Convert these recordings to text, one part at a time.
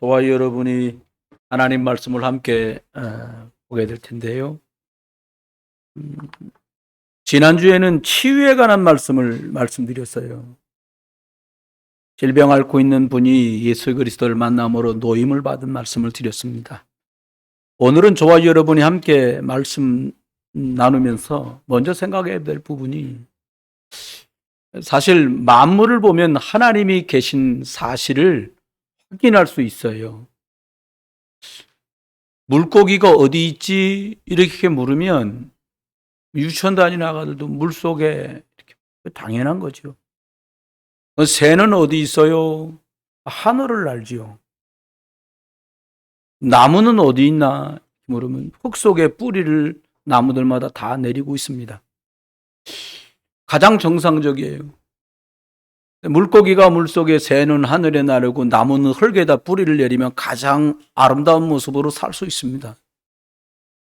저와 여러분이 하나님 말씀을 함께 보게 될 텐데요. 지난주에는 치유에 관한 말씀을 말씀드렸어요. 질병 앓고 있는 분이 예수 그리스도를 만남으로 노임을 받은 말씀을 드렸습니다. 오늘은 저와 여러분이 함께 말씀 나누면서 먼저 생각해야 될 부분이, 사실 만물을 보면 하나님이 계신 사실을 확인할 수 있어요. 물고기가 어디 있지? 이렇게 물으면 유치원 다니는 아가들도 물속에 이렇게, 당연한 거죠. 새는 어디 있어요? 하늘을 알지요. 나무는 어디 있나? 물으면 흙 속에 뿌리를 나무들마다 다 내리고 있습니다. 가장 정상적이에요. 물고기가 물속에, 새는 하늘에 나르고 나무는 흙에다 뿌리를 내리면 가장 아름다운 모습으로 살 수 있습니다.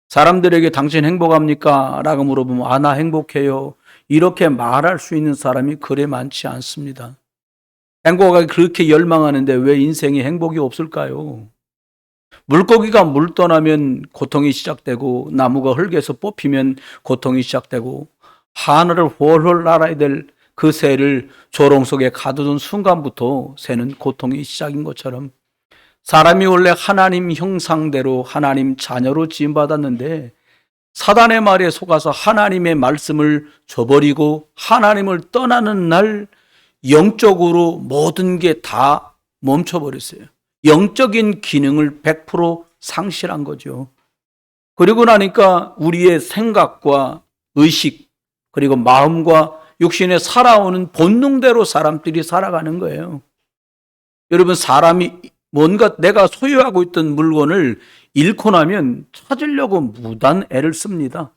사람들에게 당신 행복합니까? 라고 물어보면 나 행복해요. 이렇게 말할 수 있는 사람이 그리 많지 않습니다. 행복하게 그렇게 열망하는데 왜 인생에 행복이 없을까요? 물고기가 물 떠나면 고통이 시작되고, 나무가 흙에서 뽑히면 고통이 시작되고, 하늘을 훨훨 날아야 될 그 새를 조롱 속에 가두던 순간부터 새는 고통이 시작인 것처럼, 사람이 원래 하나님 형상대로 하나님 자녀로 지음받았는데 사단의 말에 속아서 하나님의 말씀을 저버리고 하나님을 떠나는 날 영적으로 모든 게 다 멈춰버렸어요. 영적인 기능을 100% 상실한 거죠. 그리고 나니까 우리의 생각과 의식, 그리고 마음과 육신에 살아오는 본능대로 사람들이 살아가는 거예요. 여러분, 사람이 뭔가 내가 소유하고 있던 물건을 잃고 나면 찾으려고 무단 애를 씁니다.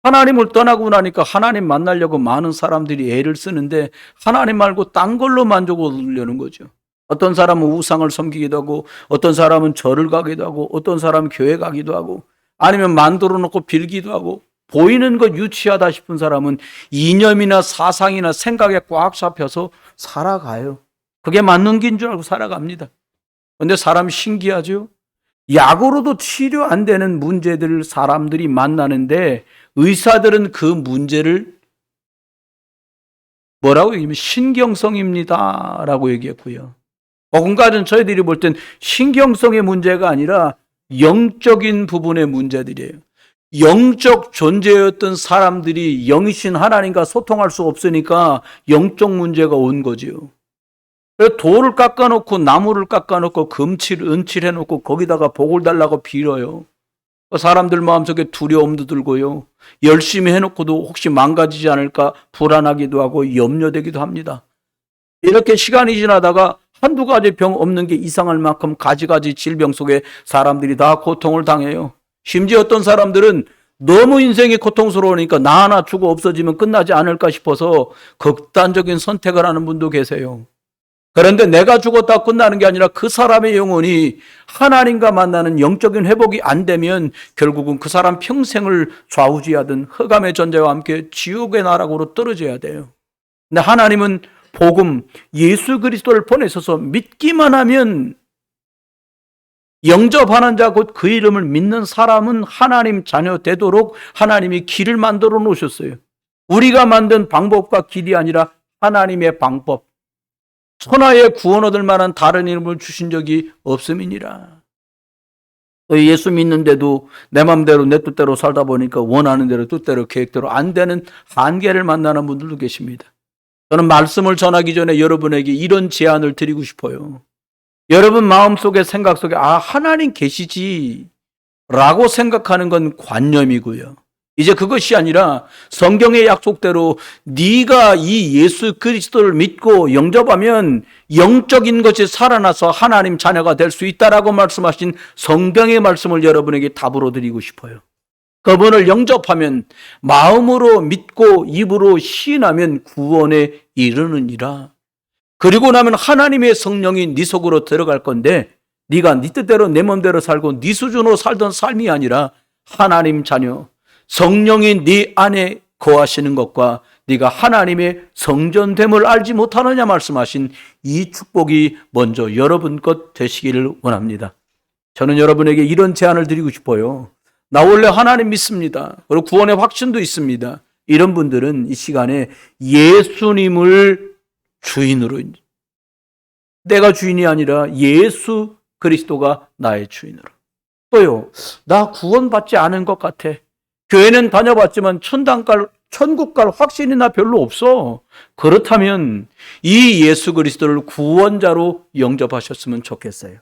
하나님을 떠나고 나니까 하나님 만나려고 많은 사람들이 애를 쓰는데 하나님 말고 딴 걸로 만족을 얻으려는 거죠. 어떤 사람은 우상을 섬기기도 하고, 어떤 사람은 절을 가기도 하고, 어떤 사람은 교회 가기도 하고, 아니면 만들어 놓고 빌기도 하고, 보이는 것 유치하다 싶은 사람은 이념이나 사상이나 생각에 꽉 잡혀서 살아가요. 그게 맞는 긴 줄 알고 살아갑니다. 그런데 사람이 신기하죠? 약으로도 치료 안 되는 문제들을 사람들이 만나는데 의사들은 그 문제를 뭐라고 얘기하면 신경성입니다 라고 얘기했고요. 어딘가는 저희들이 볼 땐 신경성의 문제가 아니라 영적인 부분의 문제들이에요. 영적 존재였던 사람들이 영이신 하나님과 소통할 수 없으니까 영적 문제가 온 거지요. 돌을 깎아놓고 나무를 깎아놓고 은칠 해놓고 거기다가 복을 달라고 빌어요. 사람들 마음속에 두려움도 들고요. 열심히 해놓고도 혹시 망가지지 않을까 불안하기도 하고 염려되기도 합니다. 이렇게 시간이 지나다가 한두 가지 병 없는 게 이상할 만큼 가지가지 질병 속에 사람들이 다 고통을 당해요. 심지어 어떤 사람들은 너무 인생이 고통스러우니까 나 하나 죽어 없어지면 끝나지 않을까 싶어서 극단적인 선택을 하는 분도 계세요. 그런데 내가 죽었다 끝나는 게 아니라 그 사람의 영혼이 하나님과 만나는 영적인 회복이 안 되면 결국은 그 사람 평생을 좌우지하던 흑암의 존재와 함께 지옥의 나락으로 떨어져야 돼요. 근데 하나님은 복음, 예수 그리스도를 보내셔서 믿기만 하면, 영접하는 자 곧 그 이름을 믿는 사람은 하나님 자녀 되도록 하나님이 길을 만들어 놓으셨어요. 우리가 만든 방법과 길이 아니라 하나님의 방법. 천하에 구원 얻을 만한 다른 이름을 주신 적이 없음이니라. 예수 믿는데도 내 맘대로 내 뜻대로 살다 보니까 원하는 대로 뜻대로 계획대로 안 되는 한계를 만나는 분들도 계십니다. 저는 말씀을 전하기 전에 여러분에게 이런 제안을 드리고 싶어요. 여러분 마음속에 생각 속에 하나님 계시지 라고 생각하는 건 관념이고요. 이제 그것이 아니라 성경의 약속대로 네가 이 예수 그리스도를 믿고 영접하면 영적인 것이 살아나서 하나님 자녀가 될 수 있다라고 말씀하신 성경의 말씀을 여러분에게 답으로 드리고 싶어요. 그분을 영접하면, 마음으로 믿고 입으로 시인하면 구원에 이르느니라. 그리고 나면 하나님의 성령이 네 속으로 들어갈 건데, 네가 네 뜻대로 내 마음대로 살고 네 수준으로 살던 삶이 아니라 하나님 자녀, 성령이 네 안에 거하시는 것과 네가 하나님의 성전됨을 알지 못하느냐 말씀하신 이 축복이 먼저 여러분 것 되시기를 원합니다. 저는 여러분에게 이런 제안을 드리고 싶어요. 나 원래 하나님 믿습니다. 그리고 구원의 확신도 있습니다. 이런 분들은 이 시간에 예수님을 주인으로, 내가 주인이 아니라 예수 그리스도가 나의 주인으로. 또요, 나 구원받지 않은 것 같아. 교회는 다녀봤지만 천국 갈 확신이나 별로 없어. 그렇다면 이 예수 그리스도를 구원자로 영접하셨으면 좋겠어요.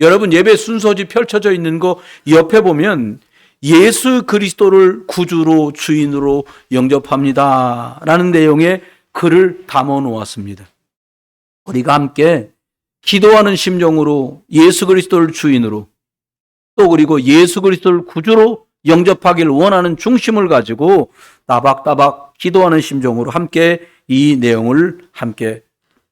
여러분, 예배 순서지 펼쳐져 있는 거 옆에 보면 예수 그리스도를 구주로 주인으로 영접합니다 라는 내용의 글을 담아 놓았습니다. 우리가 함께 기도하는 심정으로 예수 그리스도를 주인으로, 또 그리고 예수 그리스도를 구주로 영접하기를 원하는 중심을 가지고 따박따박 기도하는 심정으로 함께 이 내용을 함께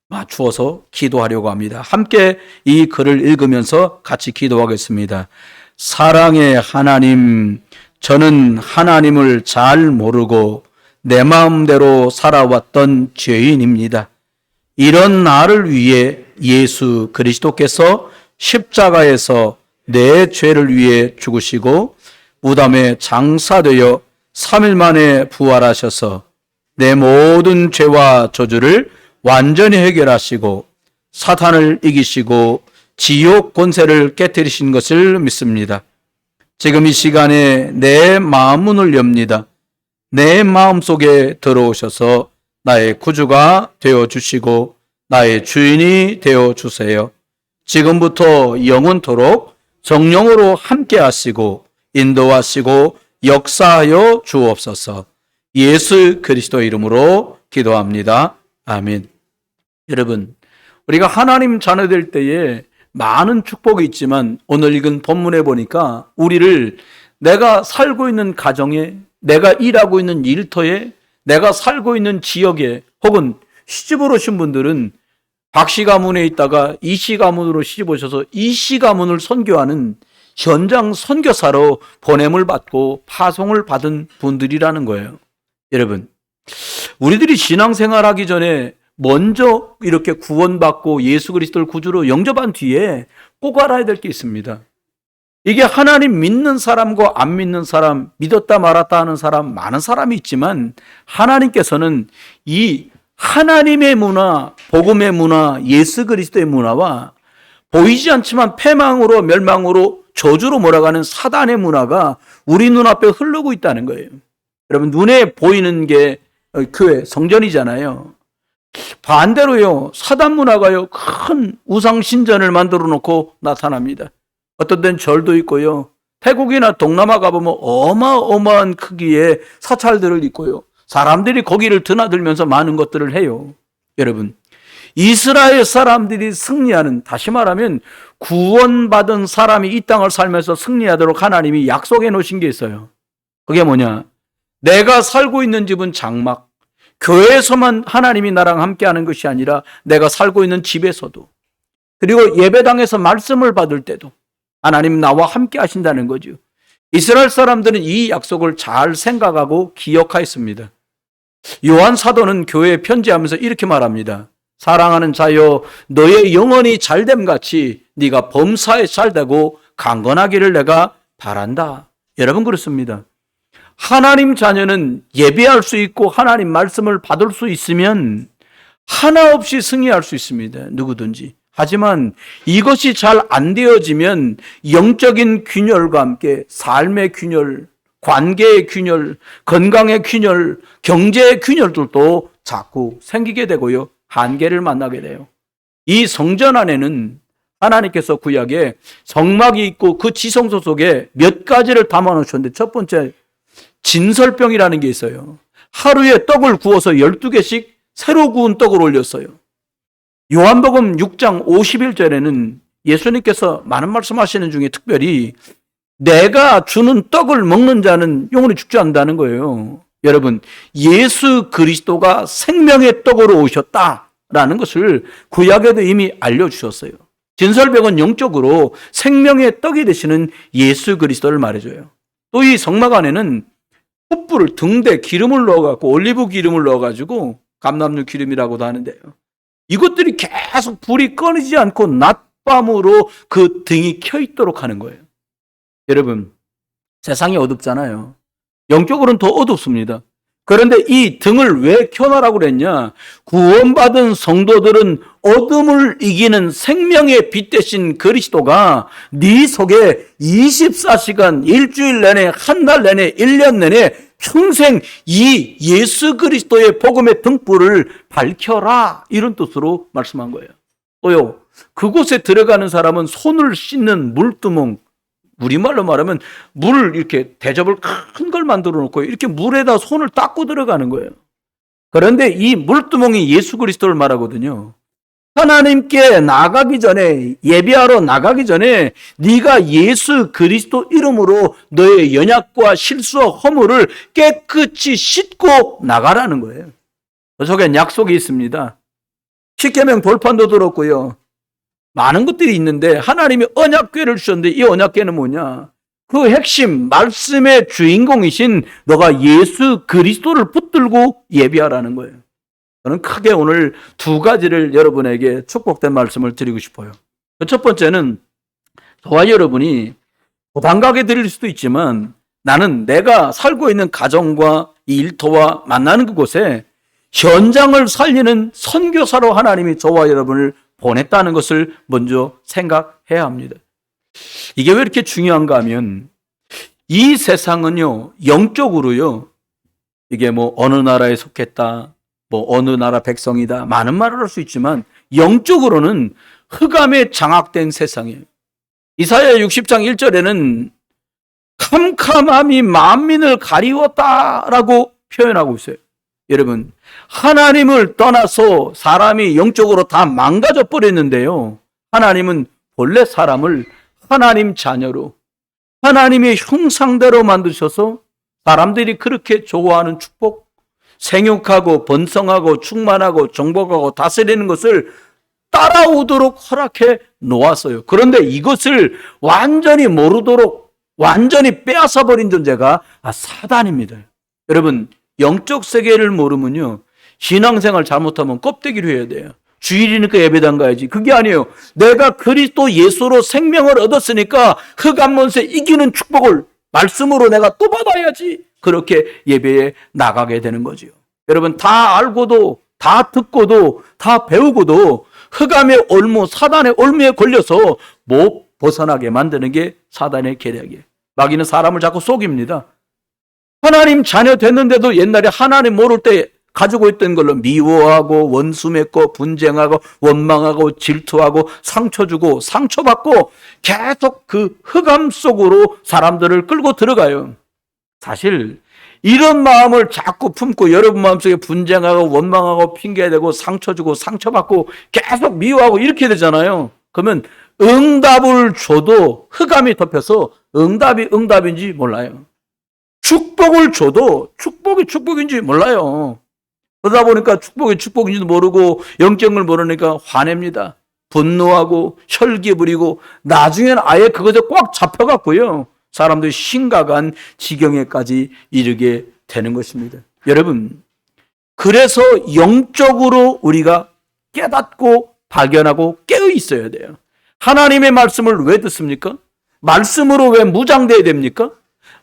맞추어서 기도하려고 합니다. 함께 이 글을 읽으면서 같이 기도하겠습니다. 사랑의 하나님, 저는 하나님을 잘 모르고 내 마음대로 살아왔던 죄인입니다. 이런 나를 위해 예수 그리스도께서 십자가에서 내 죄를 위해 죽으시고 무덤에 장사되어 3일 만에 부활하셔서 내 모든 죄와 저주를 완전히 해결하시고 사탄을 이기시고 지옥 권세를 깨뜨리신 것을 믿습니다. 지금 이 시간에 내 마음 문을 엽니다. 내 마음 속에 들어오셔서 나의 구주가 되어주시고 나의 주인이 되어주세요. 지금부터 영원토록 성령으로 함께 하시고 인도하시고 역사하여 주옵소서. 예수 그리스도 이름으로 기도합니다. 아멘. 여러분, 우리가 하나님 자녀될 때에 많은 축복이 있지만 오늘 읽은 본문에 보니까 우리를 내가 살고 있는 가정에, 내가 일하고 있는 일터에, 내가 살고 있는 지역에, 혹은 시집을 오신 분들은 박씨 가문에 있다가 이씨 가문으로 시집 오셔서 이씨 가문을 선교하는 현장 선교사로 보냄을 받고 파송을 받은 분들이라는 거예요. 여러분, 우리들이 신앙생활하기 전에 먼저 이렇게 구원받고 예수 그리스도를 구주로 영접한 뒤에 꼭 알아야 될 게 있습니다. 이게 하나님 믿는 사람과 안 믿는 사람, 믿었다 말았다 하는 사람, 많은 사람이 있지만 하나님께서는 이 하나님의 문화, 복음의 문화, 예수 그리스도의 문화와 보이지 않지만 패망으로 멸망으로 저주로 몰아가는 사단의 문화가 우리 눈앞에 흐르고 있다는 거예요. 여러분, 눈에 보이는 게 교회, 성전이잖아요. 반대로요, 사단 문화가요, 큰 우상 신전을 만들어 놓고 나타납니다. 어떤 데는 절도 있고요, 태국이나 동남아 가보면 어마어마한 크기의 사찰들을 있고요, 사람들이 거기를 드나들면서 많은 것들을 해요. 여러분, 이스라엘 사람들이 승리하는, 다시 말하면 구원받은 사람이 이 땅을 살면서 승리하도록 하나님이 약속해 놓으신 게 있어요. 그게 뭐냐? 내가 살고 있는 집은 장막, 교회에서만 하나님이 나랑 함께하는 것이 아니라 내가 살고 있는 집에서도, 그리고 예배당에서 말씀을 받을 때도 하나님 나와 함께 하신다는 거죠. 이스라엘 사람들은 이 약속을 잘 생각하고 기억하였습니다. 요한 사도는 교회에 편지하면서 이렇게 말합니다. 사랑하는 자여, 너의 영혼이 잘됨 같이 네가 범사에 잘되고 강건하기를 내가 바란다. 여러분, 그렇습니다. 하나님 자녀는 예배할 수 있고 하나님 말씀을 받을 수 있으면 하나 없이 승리할 수 있습니다. 누구든지. 하지만 이것이 잘 안 되어지면 영적인 균열과 함께 삶의 균열, 관계의 균열, 건강의 균열, 경제의 균열들도 자꾸 생기게 되고요, 한계를 만나게 돼요. 이 성전 안에는 하나님께서 구약에 성막이 있고 그 지성소 속에 몇 가지를 담아 놓으셨는데, 첫 번째 진설병이라는 게 있어요. 하루에 떡을 구워서 12개씩 새로 구운 떡을 올렸어요. 요한복음 6장 51절에는 예수님께서 많은 말씀하시는 중에 특별히 내가 주는 떡을 먹는 자는 영원히 죽지 않는다는 거예요. 여러분, 예수 그리스도가 생명의 떡으로 오셨다라는 것을 구약에도 이미 알려주셨어요. 진설병은 영적으로 생명의 떡이 되시는 예수 그리스도를 말해줘요. 또 이 성막 안에는 숯불을 등대 기름을 넣어갖고 올리브 기름을 넣어가지고 감람류 기름이라고도 하는데요. 이것들이 계속 불이 꺼지지 않고 낮밤으로 그 등이 켜 있도록 하는 거예요. 여러분, 세상이 어둡잖아요. 영적으로는 더 어둡습니다. 그런데 이 등을 왜 켜놔라고 그랬냐? 구원받은 성도들은 어둠을 이기는 생명의 빛 대신 그리스도가 네 속에 24시간 일주일 내내, 한 달 내내, 1년 내내 평생 이 예수 그리스도의 복음의 등불을 밝혀라, 이런 뜻으로 말씀한 거예요. 또요, 그곳에 들어가는 사람은 손을 씻는 물두멍, 우리말로 말하면 물 이렇게 대접을 큰 걸 만들어 놓고 이렇게 물에다 손을 닦고 들어가는 거예요. 그런데 이 물두멍이 예수 그리스도를 말하거든요. 하나님께 나가기 전에, 예배하러 나가기 전에 네가 예수 그리스도 이름으로 너의 연약과 실수와 허물을 깨끗이 씻고 나가라는 거예요. 그 속엔 약속이 있습니다. 십계명 돌판도 들었고요. 많은 것들이 있는데 하나님이 언약궤를 주셨는데 이 언약궤는 뭐냐? 그 핵심 말씀의 주인공이신 너가 예수 그리스도를 붙들고 예배하라는 거예요. 저는 크게 오늘 두 가지를 여러분에게 축복된 말씀을 드리고 싶어요. 첫 번째는 저와 여러분이 부담가게 드릴 수도 있지만 나는 내가 살고 있는 가정과 이 일터와 만나는 그곳에 현장을 살리는 선교사로 하나님이 저와 여러분을 보냈다는 것을 먼저 생각해야 합니다. 이게 왜 이렇게 중요한가 하면 이 세상은요, 영적으로요, 이게 뭐 어느 나라에 속했다, 뭐 어느 나라 백성이다, 많은 말을 할 수 있지만 영적으로는 흑암에 장악된 세상이에요. 이사야 60장 1절에는 캄캄함이 만민을 가리웠다라고 표현하고 있어요. 여러분, 하나님을 떠나서 사람이 영적으로 다 망가져 버렸는데요, 하나님은 본래 사람을 하나님 자녀로 하나님의 형상대로 만드셔서 사람들이 그렇게 좋아하는 축복, 생육하고 번성하고 충만하고 정복하고 다스리는 것을 따라오도록 허락해 놓았어요. 그런데 이것을 완전히 모르도록 완전히 빼앗아 버린 존재가 사단입니다. 여러분, 영적 세계를 모르면요, 신앙생활 잘못하면 껍데기로 해야 돼요. 주일이니까 예배당 가야지. 그게 아니에요. 내가 그리스도 예수로 생명을 얻었으니까 흑암몬세 이기는 축복을 말씀으로 내가 또 받아야지. 그렇게 예배에 나가게 되는 거죠. 여러분, 다 알고도, 다 듣고도, 다 배우고도 흑암의 올무, 사단의 올무에 걸려서 못 벗어나게 만드는 게 사단의 계략이에요. 마귀는 사람을 자꾸 속입니다. 하나님 자녀 됐는데도 옛날에 하나님 모를 때 가지고 있던 걸로 미워하고 원수 맺고 분쟁하고 원망하고 질투하고 상처 주고 상처받고 계속 그 흑암 속으로 사람들을 끌고 들어가요. 사실 이런 마음을 자꾸 품고 여러분 마음속에 분쟁하고 원망하고 핑계대고 상처 주고 상처받고 계속 미워하고 이렇게 되잖아요. 그러면 응답을 줘도 흑암이 덮여서 응답이 응답인지 몰라요. 축복을 줘도 축복이 축복인지 몰라요. 그러다 보니까 축복이 축복인지도 모르고 영적을 모르니까 화냅니다. 분노하고 혈기 부리고 나중에는 아예 그것에 꽉 잡혀갖고요, 사람들이 심각한 지경에까지 이르게 되는 것입니다. 여러분, 그래서 영적으로 우리가 깨닫고 발견하고 깨어 있어야 돼요. 하나님의 말씀을 왜 듣습니까? 말씀으로 왜 무장돼야 됩니까?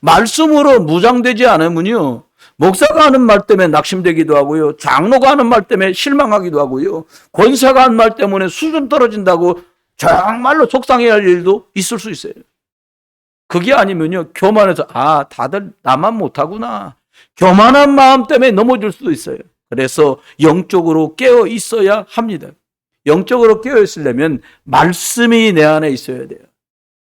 말씀으로 무장되지 않으면요, 목사가 하는 말 때문에 낙심되기도 하고요, 장로가 하는 말 때문에 실망하기도 하고요, 권사가 하는 말 때문에 수준 떨어진다고 정말로 속상해야 할 일도 있을 수 있어요. 그게 아니면요, 교만해서 다들 나만 못하구나, 교만한 마음 때문에 넘어질 수도 있어요. 그래서 영적으로 깨어 있어야 합니다. 영적으로 깨어 있으려면 말씀이 내 안에 있어야 돼요.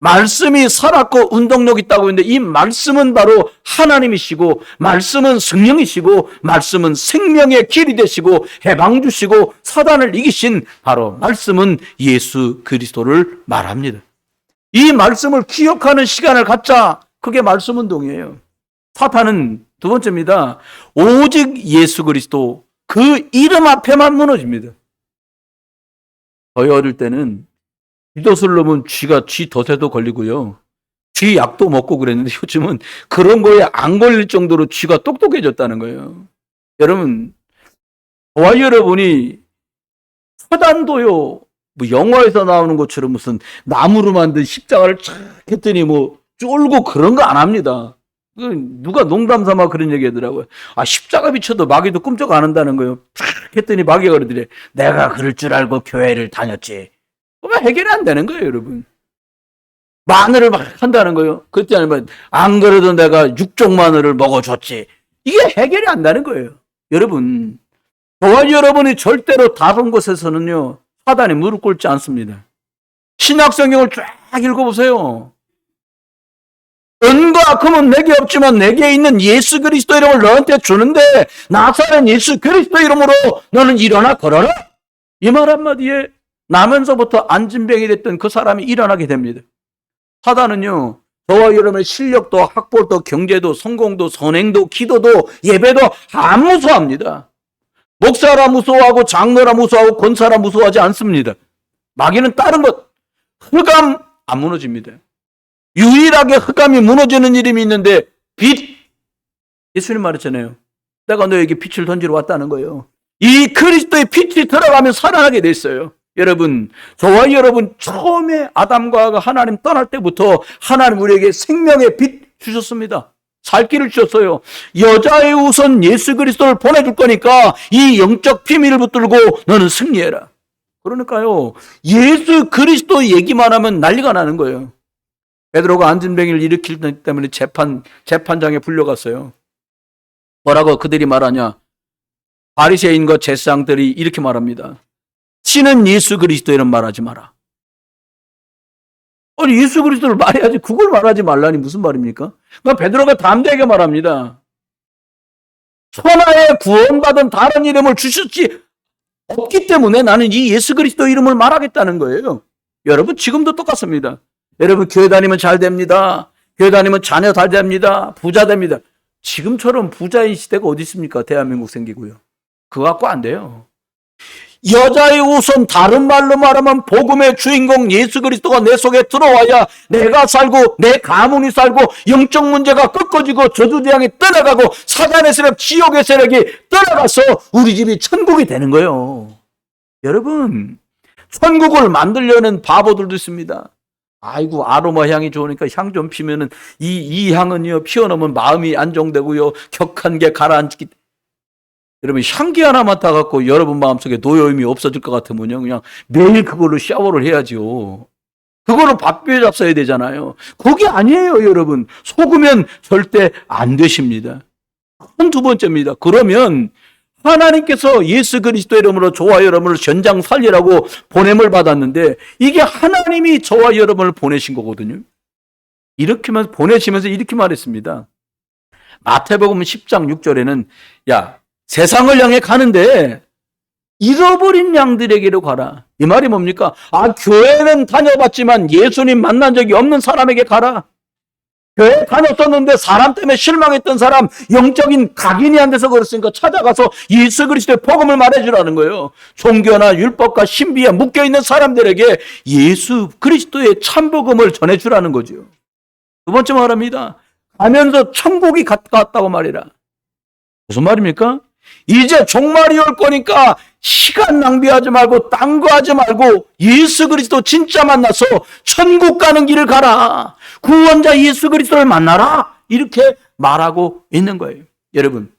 말씀이 살았고 운동력 있다고 했는데 이 말씀은 바로 하나님이시고, 말씀은 성령이시고, 말씀은 생명의 길이 되시고 해방 주시고 사단을 이기신 바로 말씀은 예수 그리스도를 말합니다. 이 말씀을 기억하는 시간을 갖자. 그게 말씀 운동이에요. 사탄은 두 번째입니다. 오직 예수 그리스도 그 이름 앞에만 무너집니다. 저희 어릴 때는 뒷옷을 놓으면 쥐 덫에도 걸리고요, 쥐 약도 먹고 그랬는데 요즘은 그런 거에 안 걸릴 정도로 쥐가 똑똑해졌다는 거예요. 여러분, 저와 여러분이 사단도요, 뭐 영화에서 나오는 것처럼 무슨 나무로 만든 십자가를 쫙 했더니 뭐 쫄고 그런 거 안 합니다. 누가 농담 삼아 그런 얘기 하더라고요. 아, 십자가 비춰도 마귀도 꿈쩍 안 한다는 거예요. 쫙 했더니 마귀가 그러더래. 내가 그럴 줄 알고 교회를 다녔지. 그러면 해결이 안 되는 거예요, 여러분. 마늘을 막 한다는 거예요. 그때 아니면 안 그래도 내가 육종 마늘을 먹어줬지. 이게 해결이 안 되는 거예요. 여러분, 저와 여러분이 절대로 다른 곳에서는요, 사단이 무릎 꿇지 않습니다. 신약성경을 쫙 읽어보세요. 은과 금은 내게 없지만 내게 있는 예수 그리스도 이름을 너한테 주는데 나사렛 예수 그리스도 이름으로 너는 일어나 걸어라. 이 말 한마디에 나면서부터 안진병이 됐던 그 사람이 일어나게 됩니다. 사단은요, 저와 여러분의 실력도 학벌도 경제도 성공도 선행도 기도도 예배도 안 무서워합니다. 목사라 무서워하고 장로라 무서워하고 권사라 무서워하지 않습니다. 마귀는 다른 것, 흑암 안 무너집니다. 유일하게 흑암이 무너지는 이름이 있는데 빛. 예수님 말했잖아요. 내가 너에게 빛을 던지러 왔다는 거예요. 이 그리스도의 빛이 들어가면 살아나게 됐어요. 여러분, 저와 여러분 처음에 아담과 하와가 하나님 떠날 때부터 하나님 우리에게 생명의 빛 주셨습니다. 살 길을 주셨어요. 여자의 우선 예수 그리스도를 보내줄 거니까 이 영적 비밀을 붙들고 너는 승리해라. 그러니까요, 예수 그리스도 얘기만 하면 난리가 나는 거예요. 베드로가 안진뱅이를 일으킬 때문에 재판장에 불려갔어요. 뭐라고 그들이 말하냐? 바리새인과 제사장들이 이렇게 말합니다. 신은 예수 그리스도 이런 말하지 마라. 아니, 예수 그리스도를 말해야지 그걸 말하지 말라니 무슨 말입니까? 그러니까 베드로가 담대하게 말합니다. 천하에 구원받은 다른 이름을 주셨지 없기 때문에 나는 이 예수 그리스도 이름을 말하겠다는 거예요. 여러분, 지금도 똑같습니다. 여러분, 교회 다니면 잘 됩니다. 교회 다니면 자녀 잘 됩니다. 부자 됩니다. 지금처럼 부자인 시대가 어디 있습니까? 대한민국 생기고요. 그거 갖고 안 돼요. 여자의 우선, 다른 말로 말하면 복음의 주인공 예수 그리스도가 내 속에 들어와야 내가 살고 내 가문이 살고 영적 문제가 꺾어지고 저주재앙이 떠나가고 사단의 세력, 지옥의 세력이 떠나가서 우리 집이 천국이 되는 거예요. 여러분, 천국을 만들려는 바보들도 있습니다. 아이고, 아로마 향이 좋으니까 향 좀 피면은 이 향은요, 피워놓으면 마음이 안정되고요, 격한 게 가라앉기. 여러분, 향기 하나 맡아갖고 여러분 마음속에 노여움이 없어질 것 같으면요, 그냥 매일 그걸로 샤워를 해야지요. 그거를 밥비에 잡숴야 되잖아요. 그게 아니에요, 여러분. 속으면 절대 안 되십니다. 두 번째입니다. 그러면 하나님께서 예수 그리스도 이름으로 저와 여러분을 전장 살리라고 보냄을 받았는데 이게 하나님이 저와 여러분을 보내신 거거든요. 이렇게만 보내시면서 이렇게 말했습니다. 마태복음 10장 6절에는 야, 세상을 향해 가는데 잃어버린 양들에게로 가라. 이 말이 뭡니까? 아, 교회는 다녀봤지만 예수님 만난 적이 없는 사람에게 가라. 교회 다녔었는데 사람 때문에 실망했던 사람, 영적인 각인이 안 돼서 그렇으니까 찾아가서 예수 그리스도의 복음을 말해주라는 거예요. 종교나 율법과 신비에 묶여있는 사람들에게 예수 그리스도의 참복음을 전해주라는 거죠. 두 번째 말합니다. 가면서 천국이 가까웠다고 말이라. 무슨 말입니까? 이제 종말이 올 거니까 시간 낭비하지 말고 딴 거 하지 말고 예수 그리스도 진짜 만나서 천국 가는 길을 가라. 구원자 예수 그리스도를 만나라. 이렇게 말하고 있는 거예요. 여러분,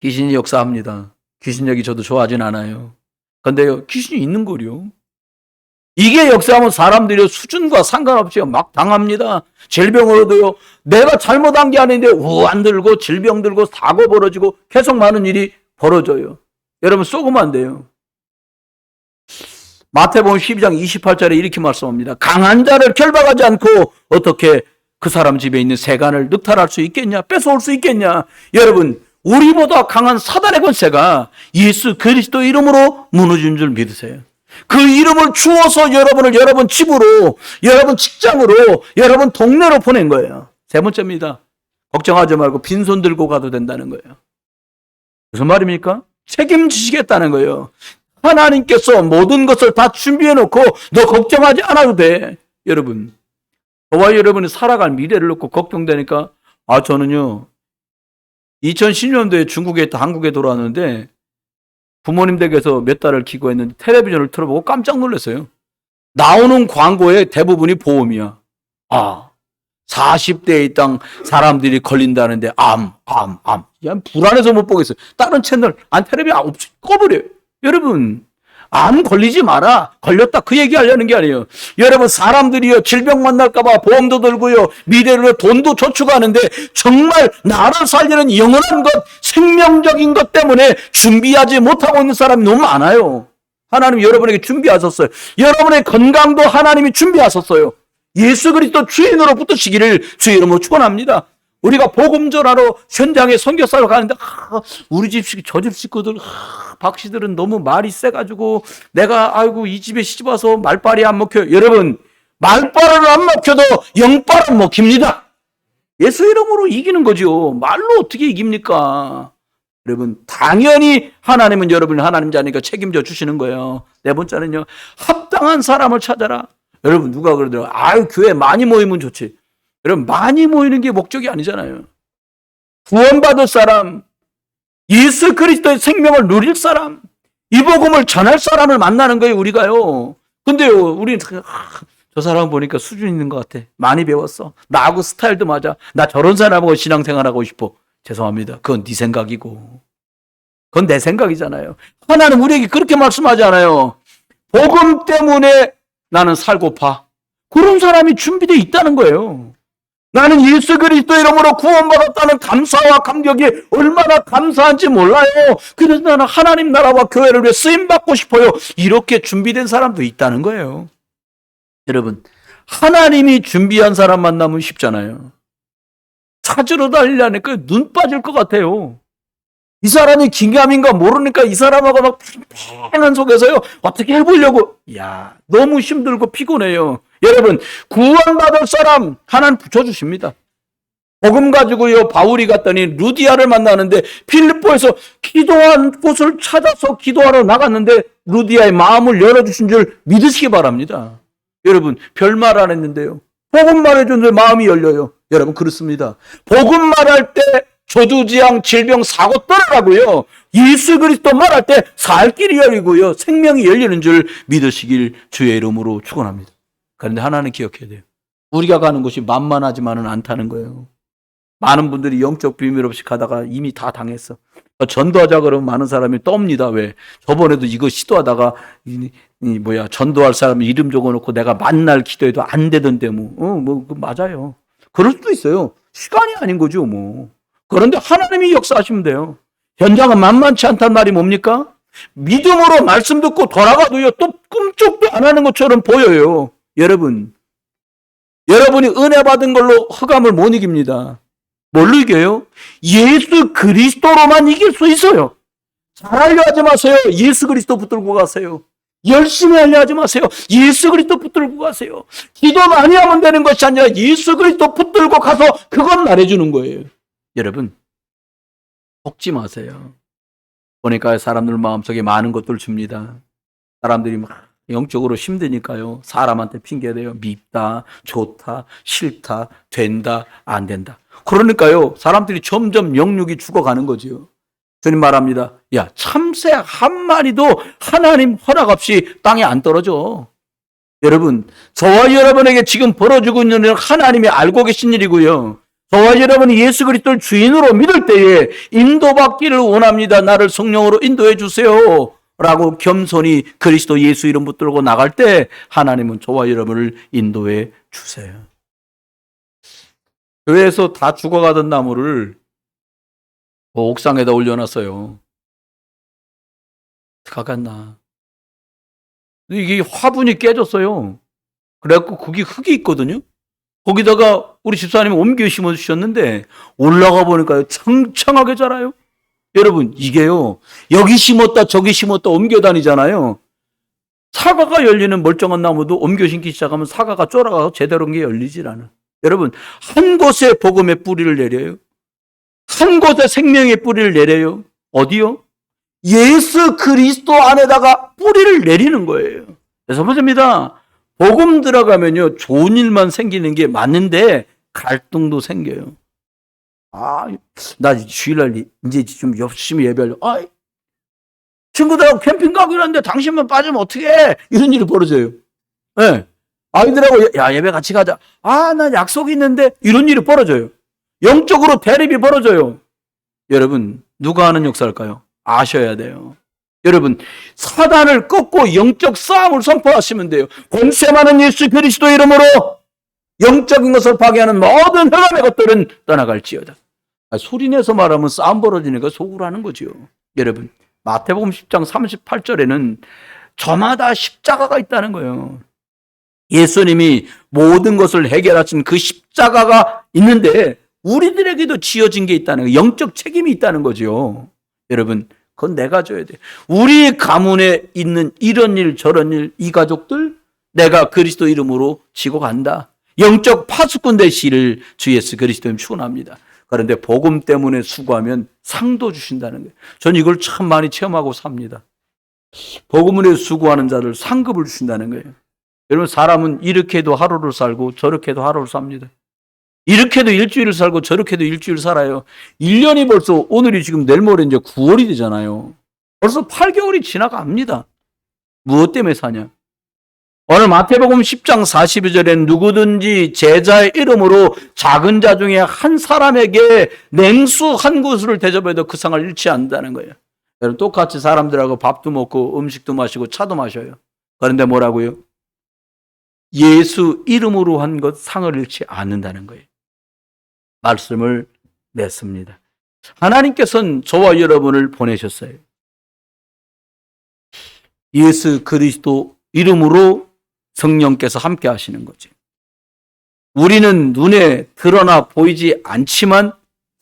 귀신이 역사합니다. 귀신 얘기 저도 좋아하진 않아요. 근데요, 귀신이 있는 거요. 이게 역사하면 사람들이 수준과 상관없이 막 당합니다. 질병으로도요. 내가 잘못한 게 아닌데 우한 들고 질병 들고 사고 벌어지고 계속 많은 일이 벌어져요. 여러분, 쏘으면 안 돼요. 마태복음 12장 28절에 이렇게 말씀합니다. 강한 자를 결박하지 않고 어떻게 그 사람 집에 있는 세간을 늑탈할 수 있겠냐? 뺏어올 수 있겠냐? 여러분, 우리보다 강한 사단의 권세가 예수 그리스도 이름으로 무너진 줄 믿으세요. 그 이름을 주어서 여러분을 여러분 집으로, 여러분 직장으로, 여러분 동네로 보낸 거예요. 세 번째입니다. 걱정하지 말고 빈손 들고 가도 된다는 거예요. 무슨 말입니까? 책임지시겠다는 거예요. 하나님께서 모든 것을 다 준비해 놓고 너 걱정하지 않아도 돼. 여러분, 저와 여러분이 살아갈 미래를 놓고 걱정되니까, 저는요, 2010년도에 중국에 있다 한국에 돌아왔는데 부모님 댁에서 몇 달을 기거했는데 텔레비전을 틀어보고 깜짝 놀랐어요. 나오는 광고의 대부분이 보험이야. 40대에 있던 사람들이 걸린다는데 암. 야, 불안해서 못 보겠어요. 다른 채널, 텔레비전 없이 꺼버려요. 여러분, 암 걸리지 마라. 걸렸다 그 얘기 하려는 게 아니에요. 여러분, 사람들이요, 질병 만날까봐 보험도 들고요, 미래로 돈도 저축하는데 정말 나를 살리는 영원한 것, 생명적인 것 때문에 준비하지 못하고 있는 사람이 너무 많아요. 하나님 여러분에게 준비하셨어요. 여러분의 건강도 하나님이 준비하셨어요. 예수 그리스도 주인으로 붙으시기를 주의 이름으로 축원합니다. 우리가 복음 전하러 현장에 선교사로 가는데 우리 저 집 식구들 박씨들은 너무 말이 세가지고 내가 이 집에 시집 와서 말빨이 안 먹혀요. 여러분, 말빨을 안 먹혀도 영빨은 먹힙니다. 예수 이름으로 이기는 거죠. 말로 어떻게 이깁니까? 여러분, 당연히 하나님은 여러분이 하나님 자니까 책임져 주시는 거예요. 네 번째는요, 합당한 사람을 찾아라. 여러분, 누가 그러더라고요. 교회 많이 모이면 좋지. 여러분, 많이 모이는 게 목적이 아니잖아요. 구원받을 사람, 예수 그리스도의 생명을 누릴 사람, 이 복음을 전할 사람을 만나는 거예요, 우리가요. 근데요, 우리는 저 사람 보니까 수준 있는 것 같아. 많이 배웠어. 나하고 스타일도 맞아. 나 저런 사람하고 신앙생활하고 싶어. 죄송합니다. 그건 네 생각이고. 그건 내 생각이잖아요. 하나님 우리에게 그렇게 말씀하지 않아요. 복음 때문에 나는 살고파. 그런 사람이 준비되어 있다는 거예요. 나는 예수 그리스도 이름으로 구원받았다는 감사와 감격이 얼마나 감사한지 몰라요. 그래서 나는 하나님 나라와 교회를 위해 쓰임받고 싶어요. 이렇게 준비된 사람도 있다는 거예요. 여러분, 하나님이 준비한 사람 만나면 쉽잖아요. 찾으러 다니려니까 눈 빠질 것 같아요. 이 사람이 긴가민가 모르니까 이 사람하고 막 팽팽한 속에서요, 어떻게 해보려고. 너무 힘들고 피곤해요. 여러분, 구원받을 사람 하나님 붙여주십니다. 복음 가지고요, 바울이 갔더니 루디아를 만나는데 필리포에서 기도한 곳을 찾아서 기도하러 나갔는데 루디아의 마음을 열어주신 줄 믿으시기 바랍니다. 여러분, 별말 안 했는데요, 복음 말해주는데 마음이 열려요. 여러분, 그렇습니다. 복음 말할 때 저주지향, 질병, 사고 떠나가고요, 예수 그리스도 말할 때 살 길이 열리고요, 생명이 열리는 줄 믿으시길 주의 이름으로 축원합니다. 그런데 하나는 기억해야 돼요. 우리가 가는 곳이 만만하지만은 않다는 거예요. 많은 분들이 영적 비밀 없이 가다가 이미 다 당했어. 전도하자 그러면 많은 사람이 떱니다. 왜? 저번에도 이거 시도하다가 전도할 사람 이름 적어놓고 내가 만날 기도해도 안 되던데 맞아요. 그럴 수도 있어요. 시간이 아닌 거죠, 뭐. 그런데 하나님이 역사하시면 돼요. 현장은 만만치 않단 말이 뭡니까? 믿음으로 말씀 듣고 돌아가도요, 또 꿈쩍도 안 하는 것처럼 보여요. 여러분이 은혜 받은 걸로 흑암을 못 이깁니다. 뭘로 이겨요? 예수 그리스도로만 이길 수 있어요. 잘하려 하지 마세요. 예수 그리스도 붙들고 가세요. 열심히 하려 하지 마세요. 예수 그리스도 붙들고 가세요. 기도 많이 하면 되는 것이 아니라 예수 그리스도 붙들고 가서 그건 말해주는 거예요. 여러분, 속지 마세요. 보니까 사람들 마음속에 많은 것들 줍니다. 사람들이 막 영적으로 힘드니까요, 사람한테 핑계대요. 밉다, 좋다, 싫다, 된다, 안 된다. 그러니까요, 사람들이 점점 영육이 죽어가는 거지요. 주님 말합니다. 참새 한 마리도 하나님 허락 없이 땅에 안 떨어져. 여러분, 저와 여러분에게 지금 벌어지고 있는 일은 하나님이 알고 계신 일이고요, 저와 여러분이 예수 그리스도를 주인으로 믿을 때에 인도받기를 원합니다. 나를 성령으로 인도해 주세요 라고 겸손히 그리스도 예수 이름 붙들고 나갈 때 하나님은 저와 여러분을 인도해 주세요. 교회에서 다 죽어가던 나무를 옥상에다 올려놨어요. 어떡하겠나. 이게 화분이 깨졌어요. 그래갖고 거기 흙이 있거든요. 거기다가 우리 집사님이 옮겨 심어주셨는데 올라가 보니까요, 청청하게 자라요. 여러분, 이게요, 여기 심었다 저기 심었다 옮겨 다니잖아요. 사과가 열리는 멀쩡한 나무도 옮겨 심기 시작하면 사과가 쫄아가서 제대로 게 열리질 않아. 여러분, 한 곳에 복음의 뿌리를 내려요. 한 곳에 생명의 뿌리를 내려요. 어디요? 예수 그리스도 안에다가 뿌리를 내리는 거예요. 그래서 보십니다. 복음 들어가면요, 좋은 일만 생기는 게 맞는데 갈등도 생겨요. 나 주일날 이제 좀 열심히 예배하려고. 친구들하고 캠핑 가기로 했는데 당신만 빠지면 어떡해? 이런 일이 벌어져요. 네. 아이들하고 예배 같이 가자. 나 약속이 있는데 이런 일이 벌어져요. 영적으로 대립이 벌어져요. 여러분, 누가 하는 역사일까요? 아셔야 돼요. 여러분, 사단을 꺾고 영적 싸움을 선포하시면 돼요. 권세 많은 예수 그리스도 이름으로 영적인 것을 파괴하는 모든 흑암의 것들은 떠나갈지어다. 소리내서 말하면 싸움 벌어지니까 속으로 하는 거죠. 여러분, 마태복음 10장 38절에는 저마다 십자가가 있다는 거예요. 예수님이 모든 것을 해결하신 그 십자가가 있는데 우리들에게도 지어진 게 있다는 거예요. 영적 책임이 있다는 거죠. 여러분, 그건 내가 져야 돼. 우리 가문에 있는 이런 일 저런 일, 이 가족들 내가 그리스도 이름으로 지고 간다. 영적 파수꾼 되시기를 주 예수 그리스도님 축원합니다. 그런데 복음 때문에 수고하면 상도 주신다는 거예요. 저는 이걸 참 많이 체험하고 삽니다. 복음을 위해 수고하는 자들 상급을 주신다는 거예요. 여러분, 사람은 이렇게도 하루를 살고 저렇게도 하루를 삽니다. 이렇게도 일주일을 살고 저렇게도 일주일 살아요. 1년이 벌써, 오늘이 지금 내일 모레 이제 9월이 되잖아요. 벌써 8개월이 지나갑니다. 무엇 때문에 사냐? 오늘 마태복음 10장 42절에 누구든지 제자의 이름으로 작은 자 중에 한 사람에게 냉수 한 그릇을 대접해도 그 상을 잃지 않는다는 거예요. 여러분, 똑같이 사람들하고 밥도 먹고 음식도 마시고 차도 마셔요. 그런데 뭐라고요? 예수 이름으로 한 것 상을 잃지 않는다는 거예요. 말씀을 냈습니다. 하나님께서는 저와 여러분을 보내셨어요. 예수 그리스도 이름으로 성령께서 함께 하시는 거죠. 우리는 눈에 드러나 보이지 않지만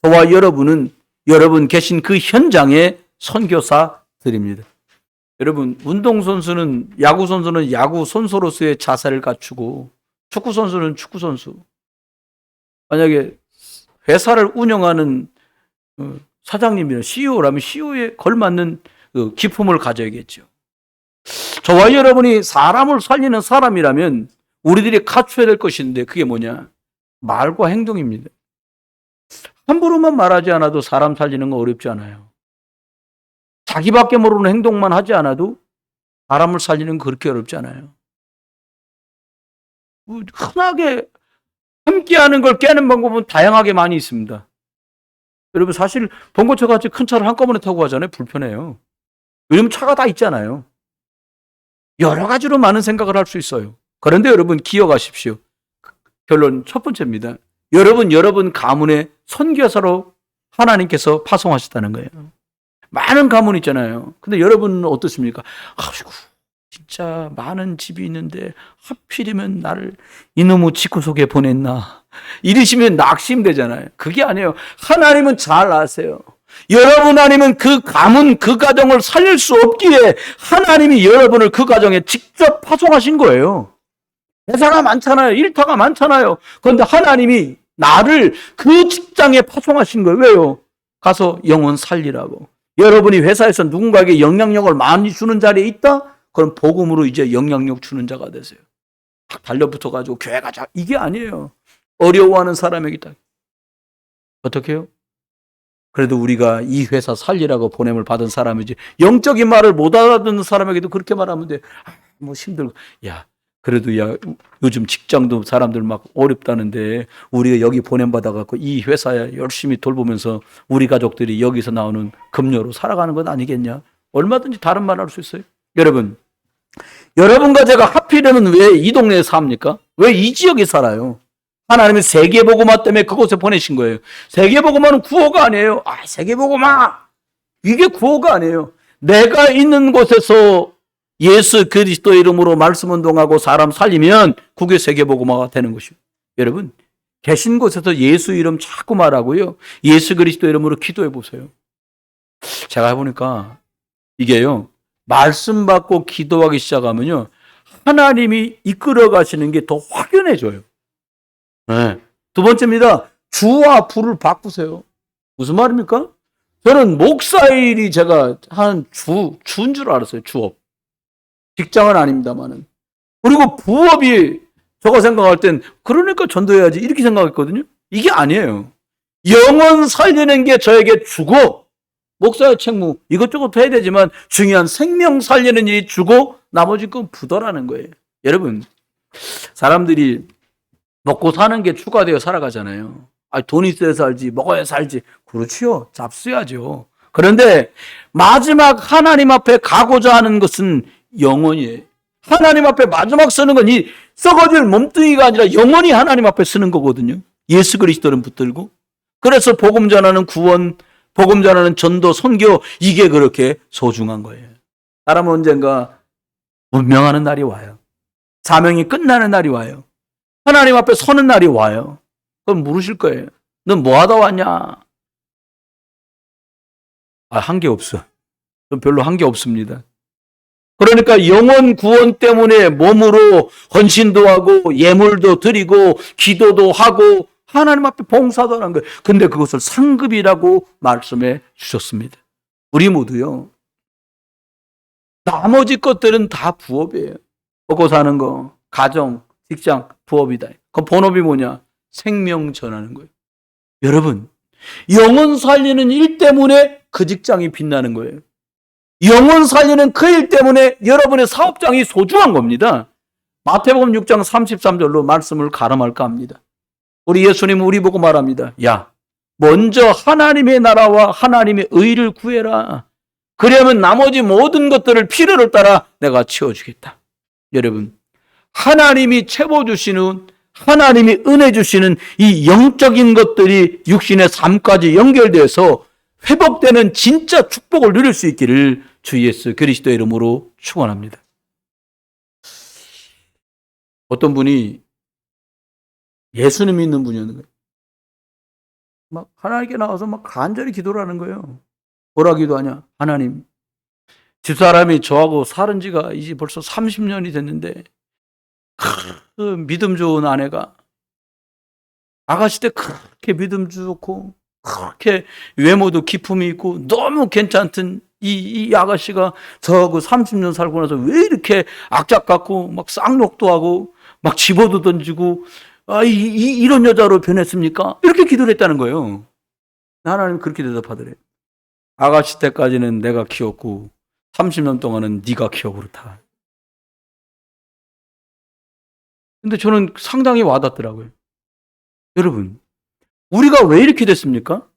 저와 여러분은 여러분 계신 그 현장의 선교사들입니다. 여러분, 운동선수는, 야구선수는 야구 선수로서의 자세를 갖추고 축구선수는 축구선수. 만약에 회사를 운영하는 사장님이나 CEO라면 CEO에 걸맞는 기품을 가져야겠죠. 저와 여러분이 사람을 살리는 사람이라면 우리들이 갖춰야 될 것인데 그게 뭐냐? 말과 행동입니다. 함부로만 말하지 않아도 사람 살리는 거 어렵지 않아요. 자기밖에 모르는 행동만 하지 않아도 사람을 살리는 거 그렇게 어렵지 않아요. 흔하게 함께하는 걸 깨는 방법은 다양하게 많이 있습니다. 여러분, 사실 봉고차 같이 큰 차를 한꺼번에 타고 가잖아요. 불편해요. 요즘 차가 다 있잖아요. 여러 가지로 많은 생각을 할 수 있어요. 그런데 여러분, 기억하십시오. 결론 첫 번째입니다. 여러분 가문의 선교사로 하나님께서 파송하셨다는 거예요. 많은 가문 있잖아요. 근데 여러분은 어떻습니까? 아이고, 진짜 많은 집이 있는데 하필이면 나를 이놈의 집구석에 보냈나. 이러시면 낙심되잖아요. 그게 아니에요. 하나님은 잘 아세요. 여러분 아니면 그 가문, 그 가정을 살릴 수 없기에 하나님이 여러분을 그 가정에 직접 파송하신 거예요. 회사가 많잖아요. 일터가 많잖아요. 그런데 하나님이 나를 그 직장에 파송하신 거예요. 왜요? 가서 영혼 살리라고. 여러분이 회사에서 누군가에게 영향력을 많이 주는 자리에 있다? 그럼 복음으로 이제 영향력 주는 자가 되세요. 달려붙어가지고 교회 가자. 이게 아니에요. 어려워하는 사람에게 딱. 어떻게 해요? 그래도 우리가 이 회사 살리라고 보냄을 받은 사람이지, 영적인 말을 못 알아듣는 사람에게도 그렇게 말하면 돼. 뭐 힘들고. 그래도 요즘 직장도 사람들 막 어렵다는데 우리가 여기 보냄받아갖고 이 회사에 열심히 돌보면서 우리 가족들이 여기서 나오는 급료로 살아가는 건 아니겠냐? 얼마든지 다른 말 할 수 있어요. 여러분과 제가 하필이면 왜 이 동네에 삽니까? 왜 이 지역에 살아요? 하나님이 세계복음화 때문에 그곳에 보내신 거예요. 세계복음화는 구호가 아니에요. 세계복음화! 이게 구호가 아니에요. 내가 있는 곳에서 예수 그리스도 이름으로 말씀 운동하고 사람 살리면 그게 세계복음화가 되는 것이에요. 여러분, 계신 곳에서 예수 이름 자꾸 말하고요. 예수 그리스도 이름으로 기도해 보세요. 제가 해보니까 이게요, 말씀 받고 기도하기 시작하면요, 하나님이 이끌어 가시는 게 더 확연해져요. 네. 두 번째입니다. 주와 부를 바꾸세요. 무슨 말입니까? 저는 목사일이 제가 한 주인 줄 알았어요. 주업. 직장은 아닙니다만은. 그리고 부업이 제가 생각할 땐 그러니까 전도해야지 이렇게 생각했거든요. 이게 아니에요. 영혼 살리는 게 저에게 주고 목사의 책무 이것저것 해야 되지만 중요한 생명 살리는 일이 주고 나머지 건 부도라는 거예요. 여러분, 사람들이 먹고 사는 게 추가되어 살아가잖아요. 돈 있어야 살지 먹어야 살지. 그렇지요. 잡수야죠. 그런데 마지막 하나님 앞에 가고자 하는 것은 영혼이에요. 하나님 앞에 마지막 쓰는 건 이 썩어질 몸뚱이가 아니라 영원히 하나님 앞에 쓰는 거거든요. 예수 그리스도를 붙들고. 그래서 복음 전하는 구원, 복음 전하는 전도, 선교 이게 그렇게 소중한 거예요. 사람은 언젠가 운명하는 날이 와요. 사명이 끝나는 날이 와요. 하나님 앞에 서는 날이 와요. 그럼 물으실 거예요. 넌 뭐 하다 왔냐? 한 게 없어. 전 별로 한 게 없습니다. 그러니까 영혼 구원 때문에 몸으로 헌신도 하고 예물도 드리고 기도도 하고 하나님 앞에 봉사도 하는 거예요. 근데 그것을 상급이라고 말씀해 주셨습니다. 우리 모두요. 나머지 것들은 다 부업이에요. 먹고 사는 거, 가정, 직장, 부업이다. 그 본업이 뭐냐? 생명 전하는 거예요. 여러분, 영혼 살리는 일 때문에 그 직장이 빛나는 거예요. 영혼 살리는 그 일 때문에 여러분의 사업장이 소중한 겁니다. 마태복음 6장 33절로 말씀을 가름할까 합니다. 우리 예수님은 우리 보고 말합니다. 야, 먼저 하나님의 나라와 하나님의 의를 구해라. 그러면 나머지 모든 것들을 필요를 따라 내가 채워주겠다. 여러분, 하나님이 채워주시는 하나님이 은혜 주시는 이 영적인 것들이 육신의 삶까지 연결돼서 회복되는 진짜 축복을 누릴 수 있기를 주 예수 그리스도의 이름으로 축원합니다. 어떤 분이 예수님 믿는 분이었는데 막 하나님께 나와서 막 간절히 기도를 하는 거예요. 뭐라 기도하냐? 하나님, 집사람이 저하고 살은 지가 이제 벌써 30년이 됐는데 그 믿음 좋은 아내가 아가씨 때 그렇게 믿음 좋고 그렇게 외모도 기품이 있고 너무 괜찮던 이 아가씨가 저하고 30년 살고 나서 왜 이렇게 악착 같고 막 쌍욕도 하고 막 집어도 던지고 이런 여자로 변했습니까? 이렇게 기도를 했다는 거예요. 하나님 그렇게 대답하더래. 아가씨 때까지는 내가 키웠고 30년 동안은 네가 키워 그렇다. 근데 저는 상당히 와닿더라고요. 여러분, 우리가 왜 이렇게 됐습니까?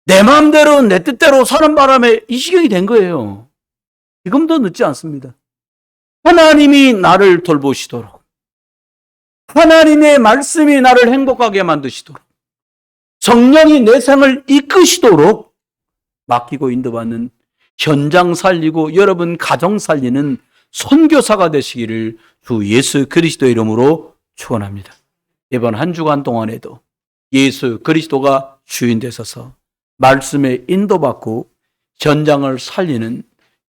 내 마음대로 내 뜻대로 사는 바람에 이 지경이 된 거예요. 지금도 늦지 않습니다. 하나님이 나를 돌보시도록, 하나님의 말씀이 나를 행복하게 만드시도록, 성령이 내 생을 이끄시도록 맡기고 인도받는 현장 살리고 여러분 가정 살리는 선교사가 되시기를 주 예수 그리스도의 이름으로 축원합니다. 이번 한 주간 동안에도 예수 그리스도가 주인 되셔서 말씀에 인도받고 현장을 살리는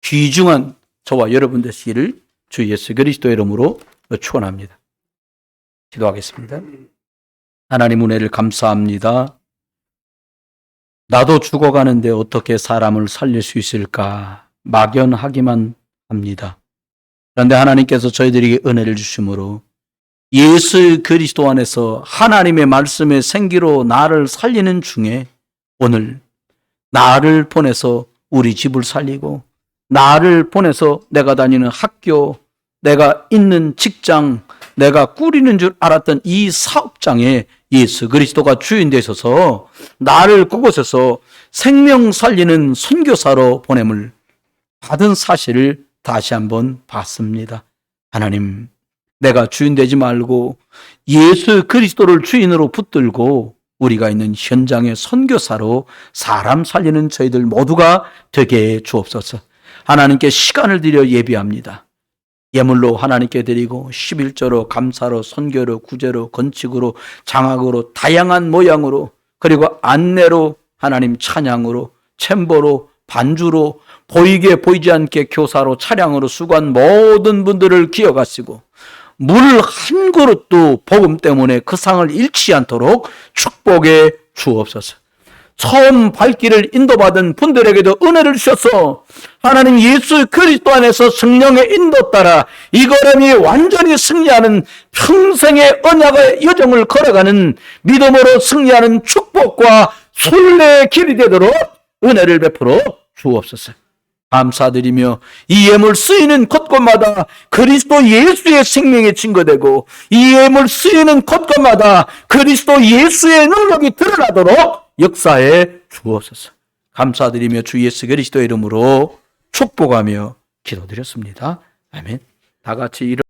귀중한 저와 여러분 되시기를 주 예수 그리스도의 이름으로 축원합니다. 기도하겠습니다. 하나님 은혜를 감사합니다. 나도 죽어가는데 어떻게 사람을 살릴 수 있을까 막연하기만 합니다. 그런데 하나님께서 저희들에게 은혜를 주심으로 예수 그리스도 안에서 하나님의 말씀의 생기로 나를 살리는 중에 오늘 나를 보내서 우리 집을 살리고 나를 보내서 내가 다니는 학교, 내가 있는 직장, 내가 꾸리는 줄 알았던 이 사업장에 예수 그리스도가 주인 되셔서 나를 그곳에서 생명 살리는 선교사로 보냄을 받은 사실을 다시 한번 봤습니다. 하나님, 내가 주인 되지 말고 예수 그리스도를 주인으로 붙들고 우리가 있는 현장의 선교사로 사람 살리는 저희들 모두가 되게 해 주옵소서. 하나님께 시간을 들여 예비합니다. 예물로 하나님께 드리고 11조로 감사로 선교로 구제로 건축으로 장학으로 다양한 모양으로 그리고 안내로 하나님 찬양으로 챔버로 반주로 보이게 보이지 않게 교사로 차량으로 수고한 모든 분들을 기억하시고 물 한 그릇도 복음 때문에 그 상을 잃지 않도록 축복해 주옵소서. 처음 발길을 인도받은 분들에게도 은혜를 주셔서 하나님 예수 그리스도 안에서 성령의 인도 따라 이 걸음이 완전히 승리하는 평생의 언약의 여정을 걸어가는 믿음으로 승리하는 축복과 순례의 길이 되도록 은혜를 베풀어 주옵소서. 감사드리며 이 예물 쓰이는 곳곳마다 그리스도 예수의 생명이 증거되고 이 예물 쓰이는 곳곳마다 그리스도 예수의 능력이 드러나도록 역사해 주옵소서. 감사드리며 주 예수 그리스도의 이름으로 축복하며 기도드렸습니다. 아멘. 다 같이